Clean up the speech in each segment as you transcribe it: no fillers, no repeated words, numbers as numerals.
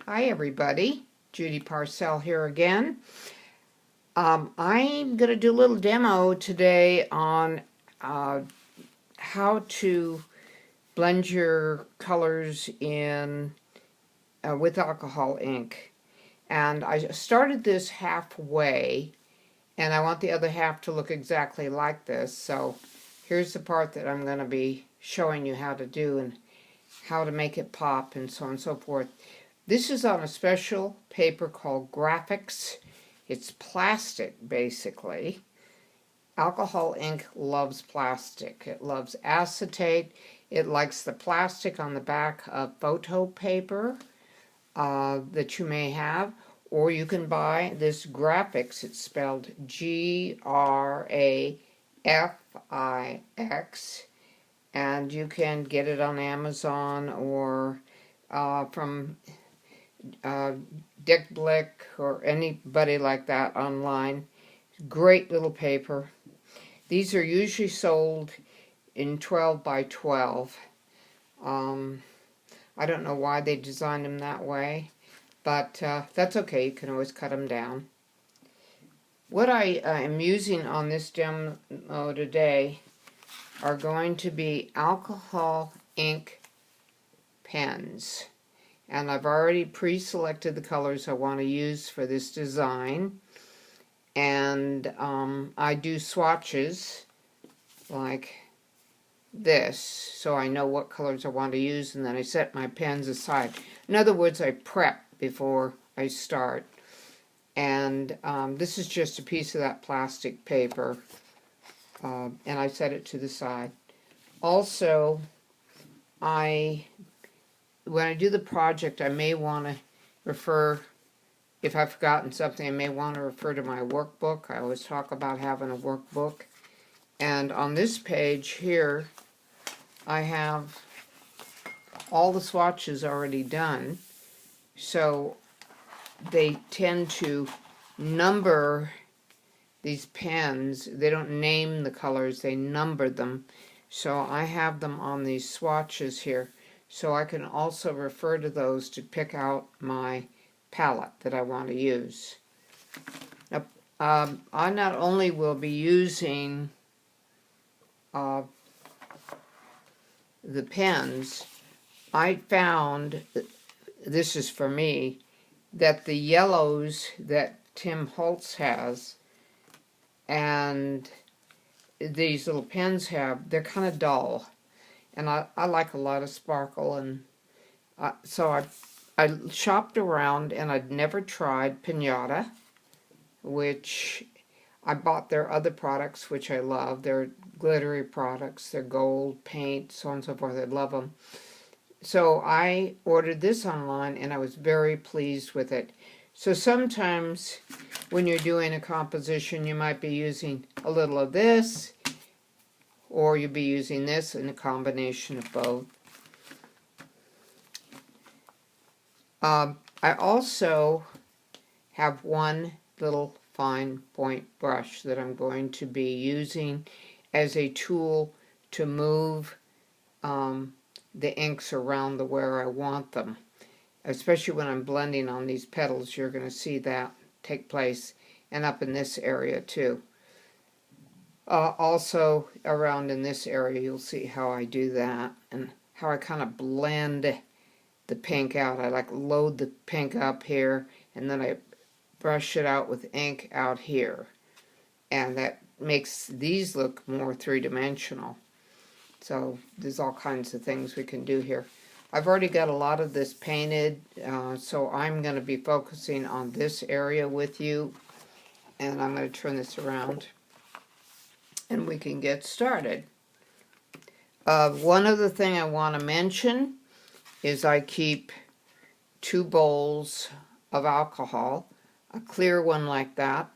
Hi everybody, Judy Parcell here again. I'm going to do a little demo today on how to blend your colors in with alcohol ink. And I started this halfway, and I want the other half to look exactly like this. So here's the part that I'm going to be showing you how to do and how to make it pop and so on and so forth. This is on a special paper called Graphics. It's plastic, basically. Alcohol ink loves plastic. It loves acetate. It likes the plastic on the back of photo paper that you may have. Or you can buy this Graphics. It's spelled Grafix. And you can get it on Amazon or from Dick Blick or anybody like that online. Great little paper. These are usually sold in 12 by 12. I don't know why they designed them that way, but that's okay. You can always cut them down. What I am using on this demo today are going to be alcohol ink pens. And I've already pre-selected the colors I want to use for this design. And I do swatches like this, so I know what colors I want to use, and then I set my pens aside. In other words, I prep before I start. And this is just a piece of that plastic paper, and I set it to the side. Also, when I do the project, I may want to refer, if I've forgotten something, I may want to refer to my workbook. I always talk about having a workbook. And on this page here, I have all the swatches already done. So they tend to number these pens. They don't name the colors, they number them. So I have them on these swatches here. So I can also refer to those to pick out my palette that I want to use. Now, I not only will be using the pens, I found, this is for me, that the yellows that Tim Holtz has and these little pens have, they're kind of dull. And I like a lot of sparkle, and so I shopped around, and I'd never tried Pinata, which I bought their other products, which I love. They're glittery products, they're gold paint, so on and so forth. I love them. So I ordered this online, and I was very pleased with it. So sometimes when you're doing a composition, you might be using a little of this, or you'll be using this in a combination of both. I also have one little fine point brush that I'm going to be using as a tool to move the inks around the where I want them. Especially when I'm blending on these petals, you're going to see that take place, and up in this area too. Also around in this area, you'll see how I do that and how I kind of blend the pink out. I like load the pink up here, and then I brush it out with ink out here, and that makes these look more three-dimensional. So there's all kinds of things we can do here. I've already got a lot of this painted, so I'm going to be focusing on this area with you, and I'm going to turn this around and we can get started. One other thing I want to mention is I keep 2 bowls of alcohol, a clear one like that,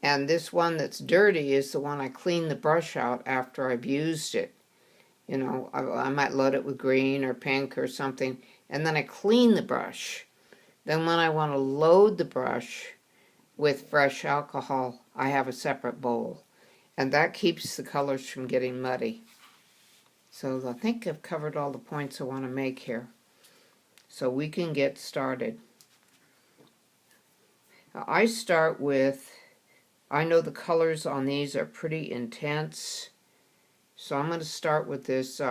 and this one that's dirty is the one I clean the brush out after I've used it. You know, I might load it with green or pink or something, and then I clean the brush. Then when I want to load the brush with fresh alcohol, I have a separate bowl. And that keeps the colors from getting muddy. So I think I've covered all the points I want to make here. so we can get started. Now, I start with, I know the colors on these are pretty intense, so I'm going to start with this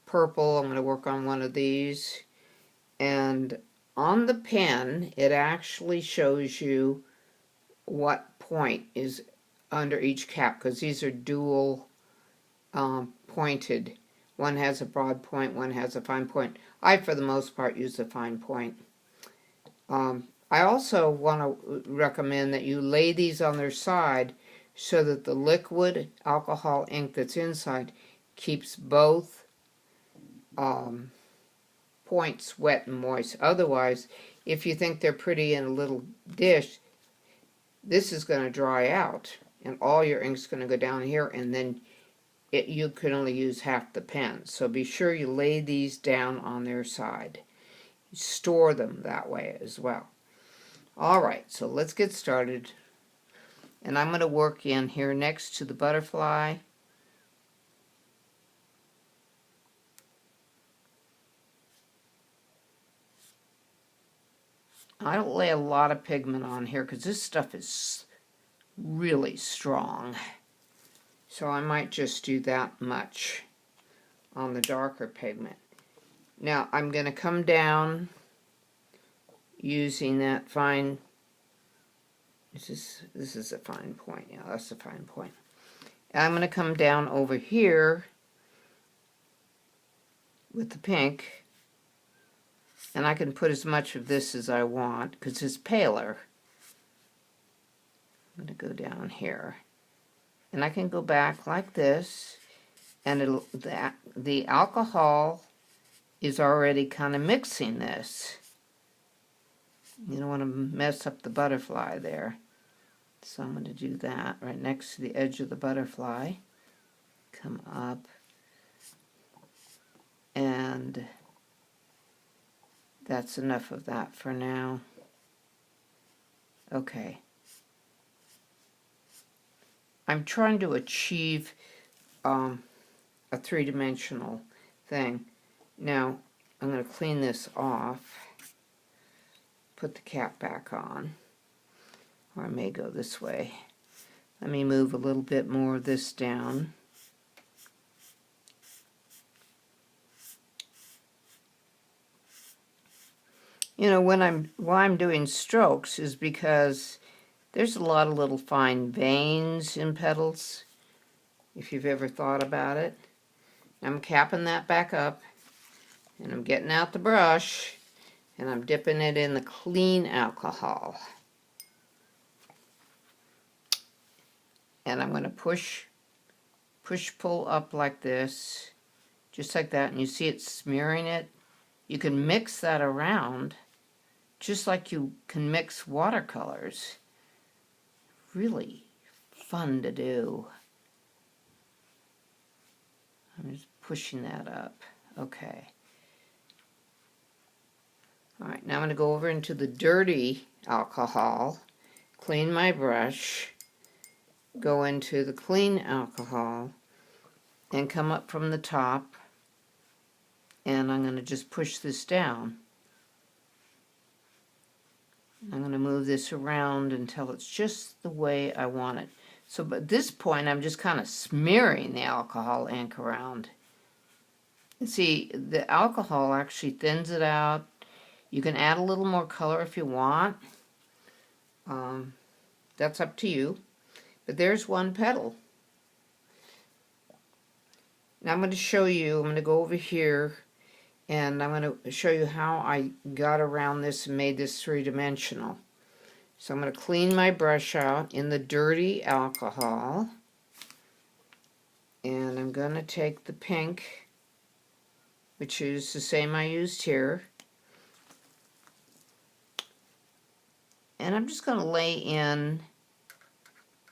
purple. I'm going to work on one of these, and on the pen it actually shows you what point is under each cap, because these are dual pointed. One has a broad point, one has a fine point. I, for the most part, use the fine point. I also want to recommend that you lay these on their side so that the liquid alcohol ink that's inside keeps both points wet and moist. Otherwise, if you think they're pretty in a little dish, this is going to dry out and all your ink's going to go down here, and then you can only use half the pen. So be sure you lay these down on their side. Store them that way as well. Alright, so let's get started. And I'm going to work in here next to the butterfly. I don't lay a lot of pigment on here because this stuff is really strong. So I might just do that much on the darker pigment. Now I'm going to come down using that fine, this is a fine point, yeah, that's a fine point. And I'm going to come down over here with the pink, and I can put as much of this as I want because it's paler. I'm going to go down here, and I can go back like this, and the alcohol is already kind of mixing this. You don't want to mess up the butterfly there. So I'm going to do that right next to the edge of the butterfly. Come up. And that's enough of that for now. Okay. I'm trying to achieve a three-dimensional thing. Now, I'm going to clean this off. Put the cap back on, or I may go this way. Let me move a little bit more of this down. You know, why I'm doing strokes is because there's a lot of little fine veins in petals, if you've ever thought about it. I'm capping that back up, and I'm getting out the brush, and I'm dipping it in the clean alcohol. And I'm going to push, pull up like this, just like that, and you see it smearing it. You can mix that around, just like you can mix watercolors. Really fun to do. I'm just pushing that up. Okay. Alright, now I'm going to go over into the dirty alcohol, clean my brush, go into the clean alcohol, and come up from the top, and I'm going to just push this down. I'm going to move this around until it's just the way I want it. So at this point, I'm just kind of smearing the alcohol ink around. And see, the alcohol actually thins it out. You can add a little more color if you want. That's up to you. But there's one petal. Now I'm going to show you, I'm going to go over here, and I'm going to show you how I got around this and made this three-dimensional. So I'm going to clean my brush out in the dirty alcohol, and I'm going to take the pink, which is the same I used here, and I'm just going to lay in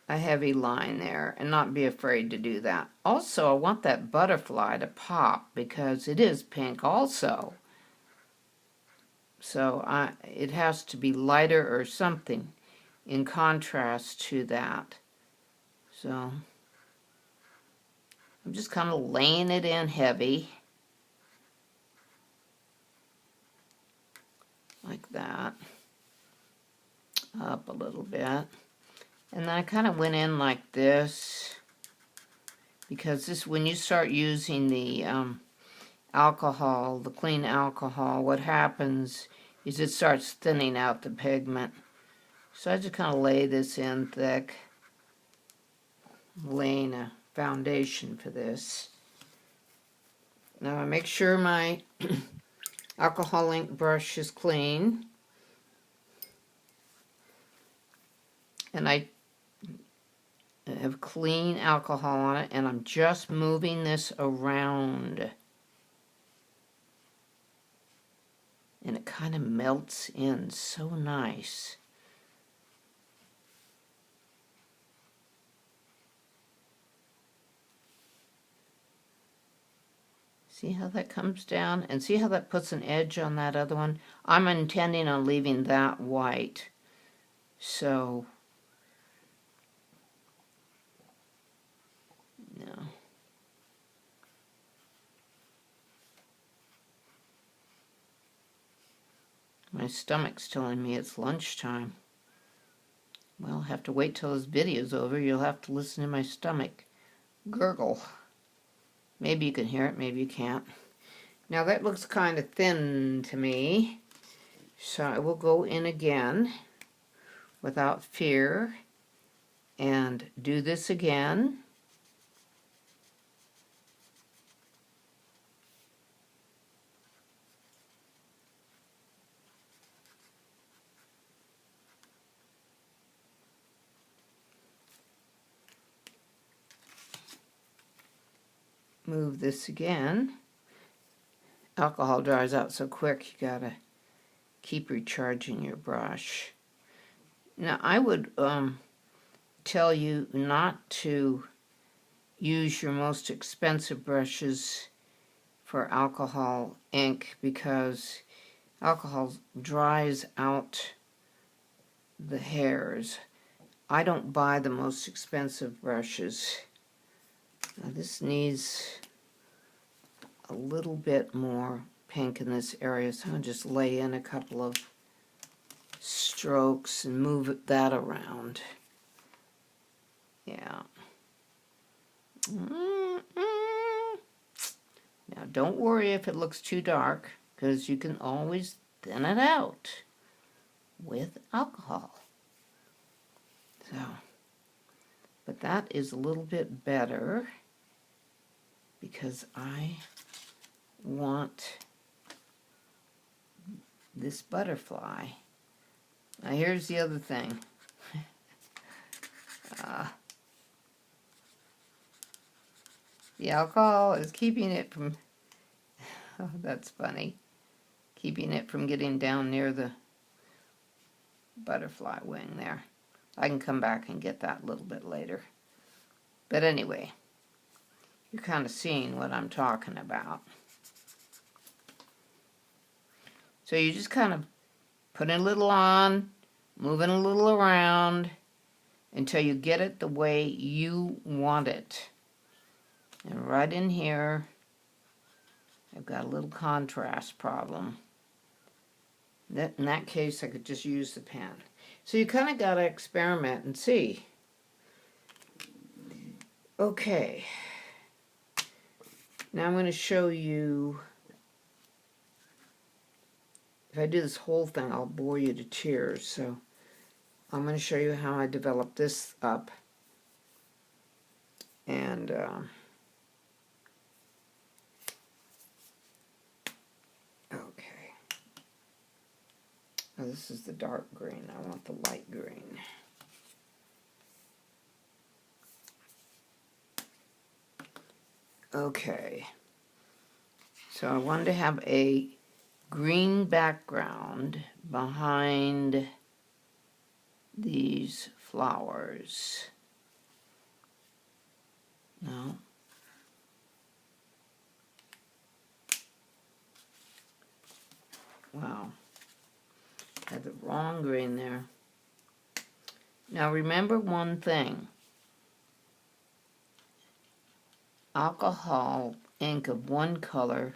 a heavy line there and not be afraid to do that. Also, I want that butterfly to pop because it is pink also. So it has to be lighter or something in contrast to that. So I'm just kind of laying it in heavy. that up a little bit. And then I kind of went in like this, because this, when you start using the alcohol, the clean alcohol, what happens is it starts thinning out the pigment. So I just kind of lay this in thick, laying a foundation for this. Now I make sure my alcohol ink brush is clean, and I have clean alcohol on it, and I'm just moving this around, and it kind of melts in so nice. See how that comes down? And see how that puts an edge on that other one? I'm intending on leaving that white. So, no. My stomach's telling me it's lunchtime. Well, I'll have to wait till this video's over. You'll have to listen to my stomach gurgle. Maybe you can hear it, maybe you can't. Now that looks kind of thin to me, so I will go in again without fear and do this again. Move this again. Alcohol dries out so quick, you gotta keep recharging your brush. Now I would tell you not to use your most expensive brushes for alcohol ink, because alcohol dries out the hairs. I don't buy the most expensive brushes. Now this needs a little bit more pink in this area, so I'll just lay in a couple of strokes and move that around. Yeah. Now don't worry if it looks too dark, because you can always thin it out with alcohol. So, but that is a little bit better, because I want this butterfly. Now here's the other thing. The alcohol is keeping it from, oh, that's funny, keeping it from getting down near the butterfly wing there. I can come back and get that a little bit later. But anyway, you're kind of seeing what I'm talking about. So you just kind of put a little on, moving a little around until you get it the way you want it. And right in here, I've got a little contrast problem. In that case, I could just use the pen. So you kind of got to experiment and see. Okay. Now I'm going to show you. If I do this whole thing, I'll bore you to tears. So I'm going to show you how I developed this up. And okay. Oh, this is the dark green. I want the light green. Okay. So I wanted to have a green background behind these flowers. No. Wow. I had the wrong green there. Now remember one thing. Alcohol ink of one color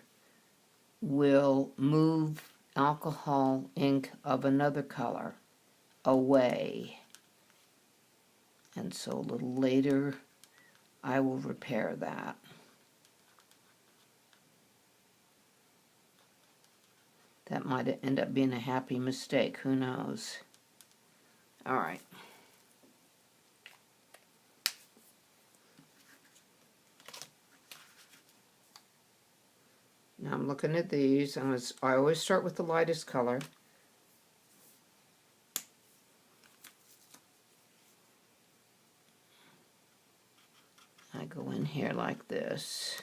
will move alcohol ink of another color away. And so a little later, I will repair that. That might end up being a happy mistake, who knows? All right. Now I'm looking at these. I always start with the lightest color. I go in here like this.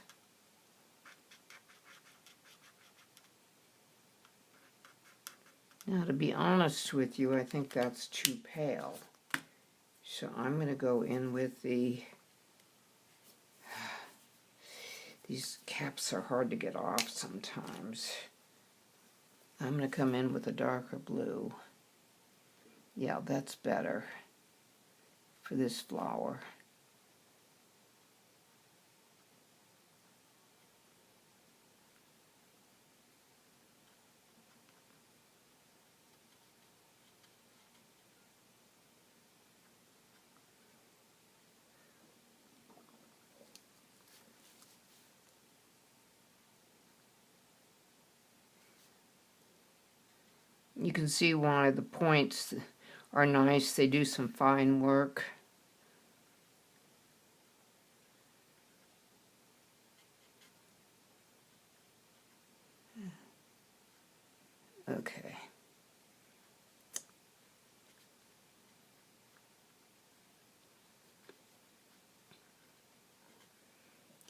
Now, to be honest with you, I think that's too pale. So I'm going to go in with the... These caps are hard to get off sometimes. I'm going to come in with a darker blue. Yeah, that's better for this flower. You can see why the points are nice. They do some fine work. Okay.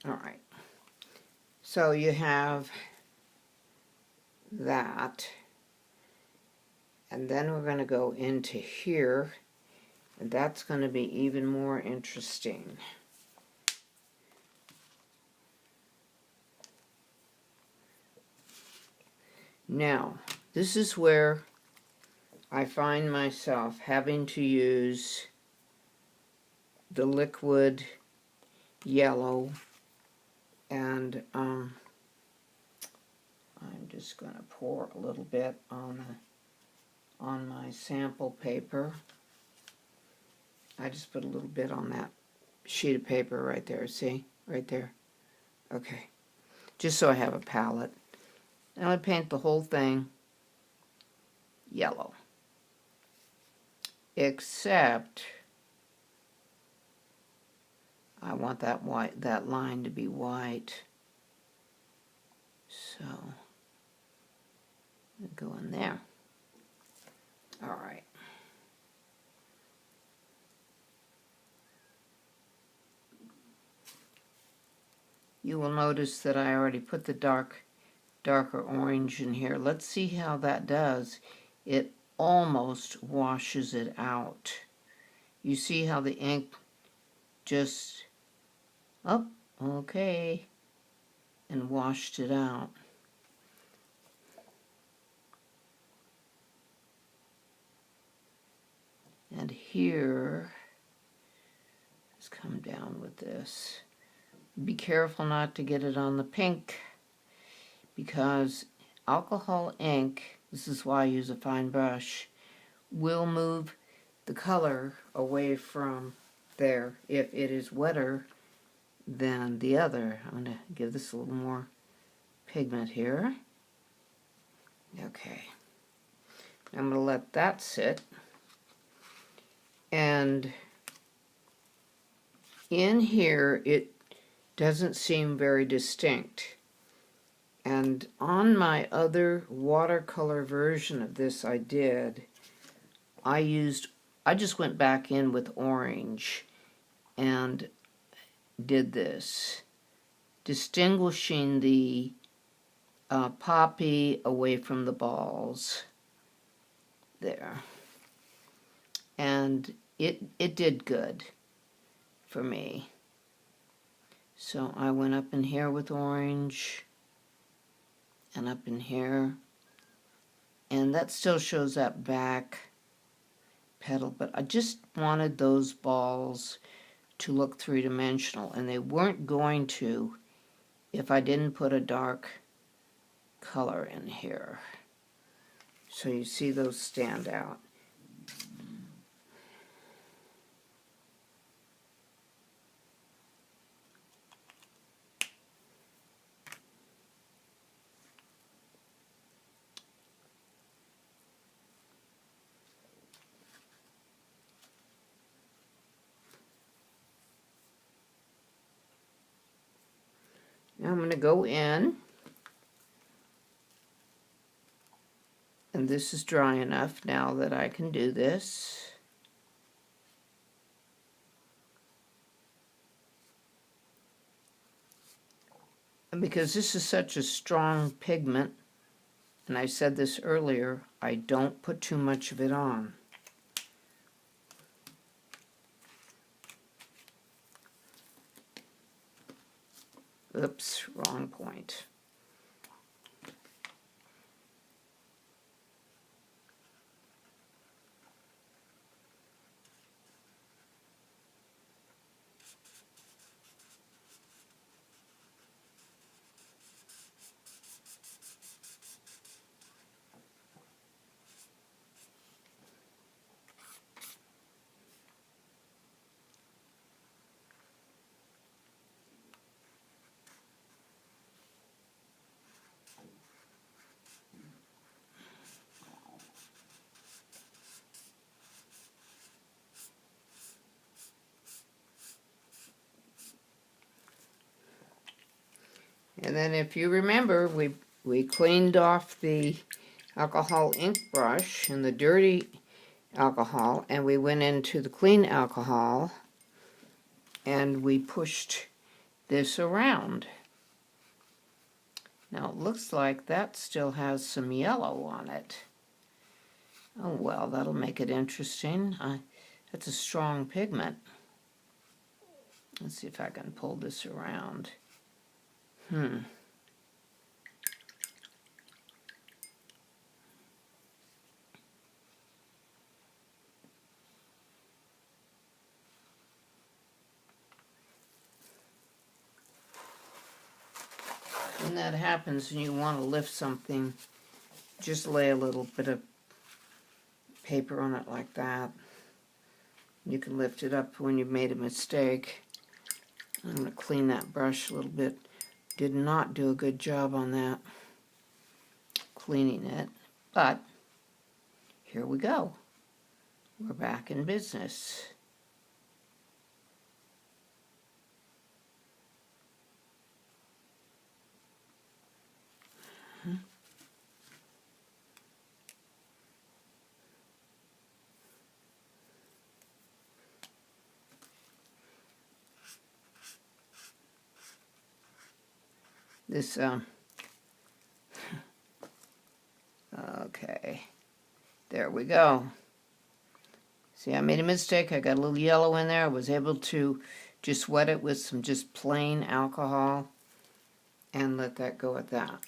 All right. So you have that. And then we're going to go into here, and that's going to be even more interesting. Now, this is where I find myself having to use the liquid yellow, and I'm just going to pour a little bit on my sample paper. I just put a little bit on that sheet of paper right there, see? Right there. Okay. Just so I have a palette. And I paint the whole thing yellow. Except I want that line to be white. So I'll go in there. All right. You will notice that I already put the darker orange in here. Let's see how that does. It almost washes it out. You see how the ink just, oh, okay, and washed it out. And here, let's come down with this. Be careful not to get it on the pink, because alcohol ink, this is why I use a fine brush, will move the color away from there if it is wetter than the other. I'm going to give this a little more pigment here. Okay. I'm going to let that sit. And in here, it doesn't seem very distinct. And on my other watercolor version of this I just went back in with orange and did this, distinguishing the poppy away from the balls there. And it did good for me. So I went up in here with orange and up in here, and that still shows that back petal, but I just wanted those balls to look three-dimensional, and they weren't going to if I didn't put a dark color in here. so you see those stand out. Now I'm going to go in, and this is dry enough now that I can do this. And because this is such a strong pigment, and I said this earlier, I don't put too much of it on. Oops, wrong point. And then if you remember, we cleaned off the alcohol ink brush and the dirty alcohol, and we went into the clean alcohol and we pushed this around. Now it looks like that still has some yellow on it. Oh well, that'll make it interesting. That's a strong pigment. Let's see if I can pull this around. And that happens when you want to lift something, just lay a little bit of paper on it like that. You can lift it up when you've made a mistake. I'm going to clean that brush a little bit. Did not do a good job on that, cleaning it, but here we go. We're back in business. This, okay, there we go. See, I made a mistake. I got a little yellow in there. I was able to just wet it with some just plain alcohol and let that go at that.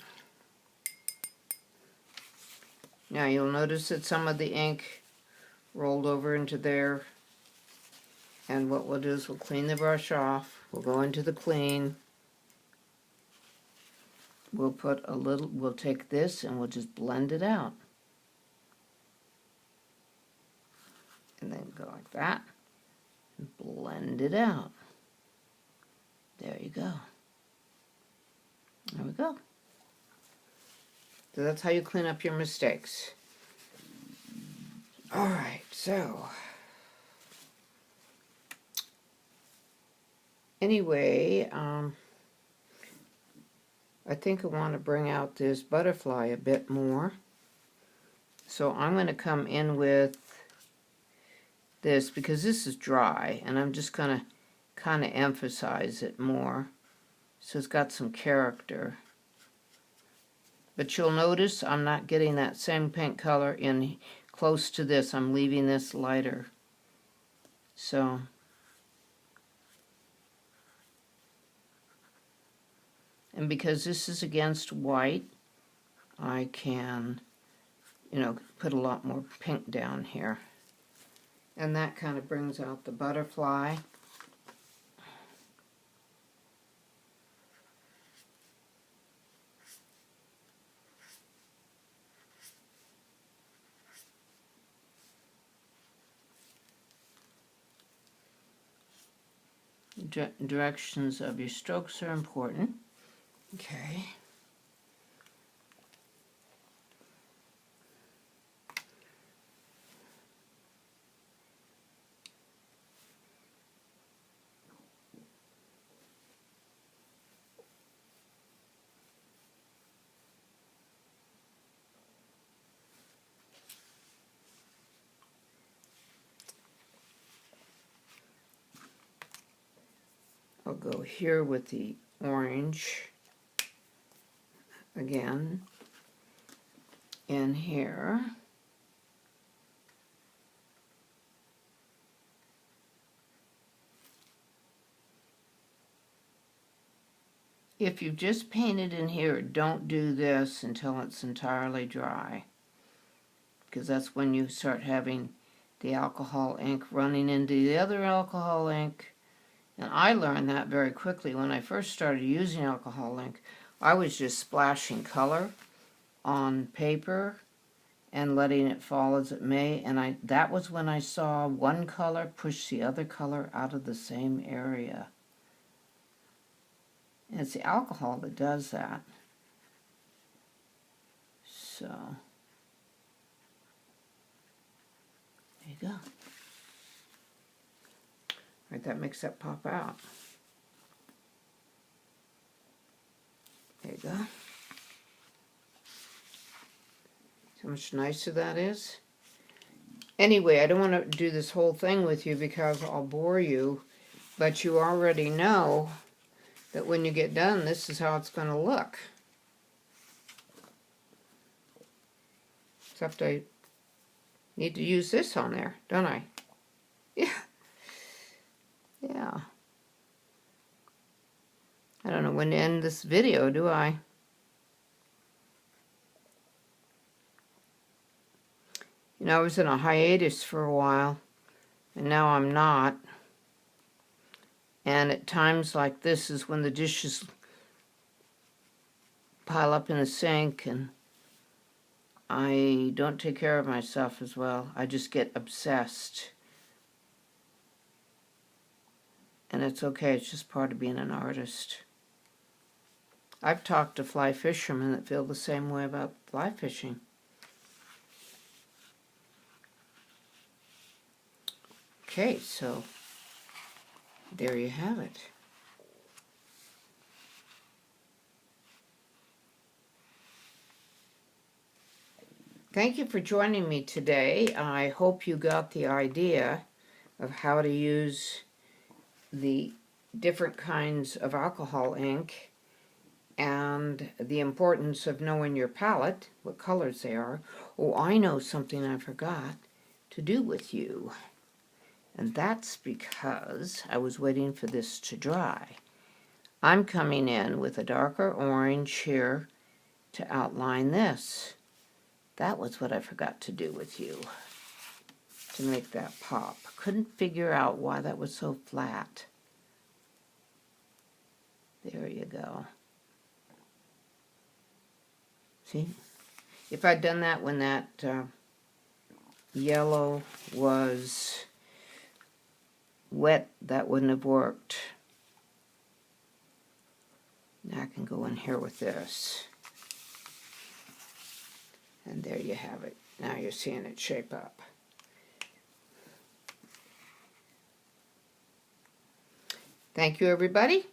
Now you'll notice that some of the ink rolled over into there, and what we'll do is we'll clean the brush off. We'll go into the clean. We'll put a little, we'll take this and we'll just blend it out. And then go like that. And blend it out. There you go. There we go. So that's how you clean up your mistakes. Alright, so anyway, I think I want to bring out this butterfly a bit more. So I'm going to come in with this because this is dry, and I'm just going to kind of emphasize it more so it's got some character. But you'll notice I'm not getting that same pink color in close to this. I'm leaving this lighter. So and because this is against white, I can, put a lot more pink down here. And that kind of brings out the butterfly. Directions of your strokes are important. Okay. I'll go here with the orange again, in here. If you've just painted in here, don't do this until it's entirely dry, because that's when you start having the alcohol ink running into the other alcohol ink. And I learned that very quickly. When I first started using alcohol ink, I was just splashing color on paper and letting it fall as it may, and that was when I saw one color push the other color out of the same area. And it's the alcohol that does that. So, there you go. Right, that makes that pop out. There you go. See how much nicer that is? Anyway, I don't want to do this whole thing with you because I'll bore you, but you already know that when you get done, this is how it's going to look. Except I need to use this on there, don't I? Yeah. Yeah. I don't know when to end this video, do I? You know, I was in a hiatus for a while, and now I'm not. And at times like this is when the dishes pile up in the sink and I don't take care of myself as well. I just get obsessed. And it's okay, it's just part of being an artist. I've talked to fly fishermen that feel the same way about fly fishing. Okay, so there you have it. Thank you for joining me today. I hope you got the idea of how to use the different kinds of alcohol ink and the importance of knowing your palette, what colors they are. Oh, I know something I forgot to do with you. And that's because I was waiting for this to dry. I'm coming in with a darker orange here to outline this. That was what I forgot to do with you to make that pop. Couldn't figure out why that was so flat. There you go. See? If I'd done that when that yellow was wet, that wouldn't have worked. Now I can go in here with this. And there you have it. Now you're seeing it shape up. Thank you, everybody.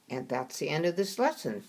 And that's the end of this lesson.